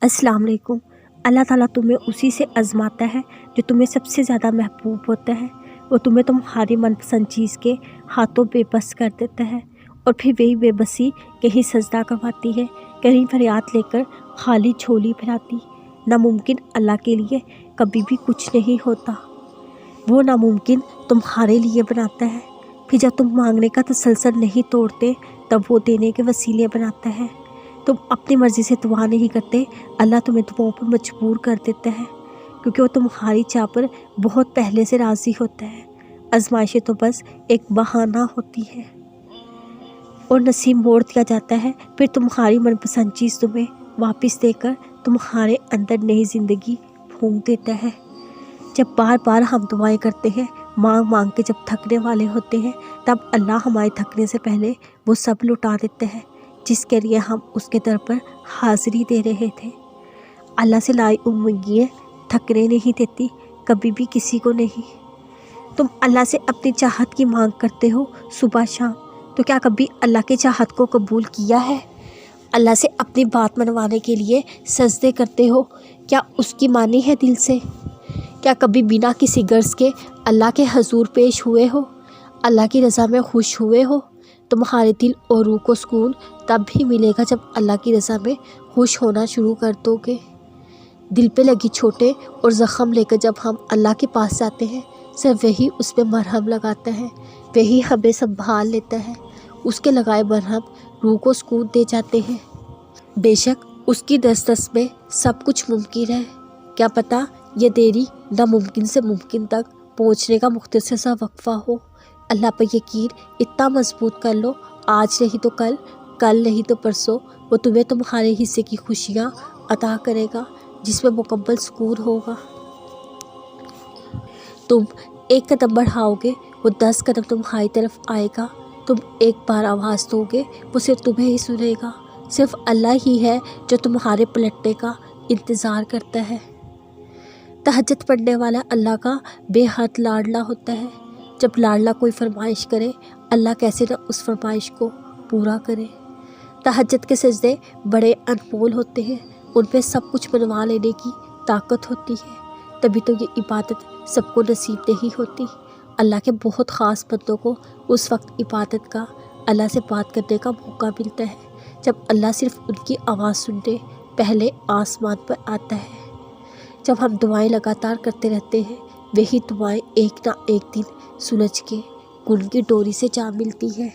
अस्सलाम वालेकुम। अल्लाह ताला तुम्हें उसी से आज़माता है जो तुम्हें सबसे ज़्यादा महबूब होता है। वो तुम्हें तुम्हारी मनपसंद चीज़ के हाथों बेबस कर देता है और फिर वही बेबसी कहीं सजदा करवाती है, कहीं फरियाद लेकर खाली झोली भराती। नामुमकिन अल्लाह के लिए कभी भी कुछ नहीं होता। वो नामुमकिन तुम्हारे लिए बनाता है। फिर जब तुम मांगने का तसलसल नहीं तोड़ते तब वो देने के वसीले बनाता है। तुम अपनी मर्ज़ी से दुआ नहीं करते, अल्लाह तुम्हें दुआओं पर मजबूर कर देता है, क्योंकि वो तुम्हारी चाह पर बहुत पहले से राज़ी होता है। आजमाइशें तो बस एक बहाना होती है और नसीब मोड़ दिया जाता है। फिर तुम्हारी मनपसंद चीज़ तुम्हें वापस देकर तुम्हारे अंदर नई ज़िंदगी फूंक देता है। जब बार बार हम दुआएं करते हैं, मांग मांग के जब थकने वाले होते हैं, तब अल्लाह हमारे थकने से पहले वो सब लुटा देते हैं जिसके लिए हम उसके दर पर हाज़िरी दे रहे थे। अल्लाह से लाई उम्मीदें थकने नहीं देती, कभी भी किसी को नहीं। तुम अल्लाह से अपनी चाहत की मांग करते हो सुबह शाम, तो क्या कभी अल्लाह की चाहत को कबूल किया है? अल्लाह से अपनी बात मनवाने के लिए सजदे करते हो, क्या उसकी मानी है दिल से? क्या कभी बिना किसी गर्ज के अल्लाह के हजूर पेश हुए हो? अल्लाह की रज़ा में खुश हुए हो? तुम्हारे दिल और रूह को सुकून तब भी मिलेगा जब अल्लाह की रज़ा में खुश होना शुरू कर दोगे। दिल पे लगी चोटें और ज़ख़म लेकर जब हम अल्लाह के पास जाते हैं, सिर्फ वही उस पर मरहम लगाता है, वही हमें संभाल लेता है। उसके लगाए मरहम रूह को सुकून दे जाते हैं। बेशक उसकी दस्तरस में सब कुछ मुमकिन है। क्या पता ये देरी नामुमकिन से मुमकिन तक पहुँचने का मुख्तसर सा वक्फा हो। अल्लाह पर यकीन इतना मजबूत कर लो, आज नहीं तो कल, कल नहीं तो परसों वो तुम्हें तुम्हारे हिस्से की खुशियाँ अता करेगा, जिसमें मुकम्मल सुकून होगा। तुम एक कदम बढ़ाओगे, वो 10 कदम तुम्हारी तरफ आएगा। तुम एक बार आवाज़ दोगे, वो सिर्फ तुम्हें ही सुनेगा। सिर्फ अल्लाह ही है जो तुम्हारे पलटने का इंतज़ार करता है। तहज्जुद पढ़ने वाला अल्लाह का बेहद लाडला होता है। जब लाडला कोई फरमाइश करे, अल्लाह कैसे न उस फरमाइश को पूरा करे। तहज्जुद के सजदे बड़े अनमोल होते हैं, उन पे सब कुछ बनवा लेने की ताकत होती है। तभी तो ये इबादत सबको नसीब नहीं होती। अल्लाह के बहुत ख़ास बंदों को उस वक्त इबादत का, अल्लाह से बात करने का मौका मिलता है जब अल्लाह सिर्फ उनकी आवाज़ सुनने पहले आसमान पर आता है। जब हम दुआएं लगातार करते रहते हैं, वही दुआएं एक ना एक दिन सुलझ के गुण की डोरी से जा मिलती हैं।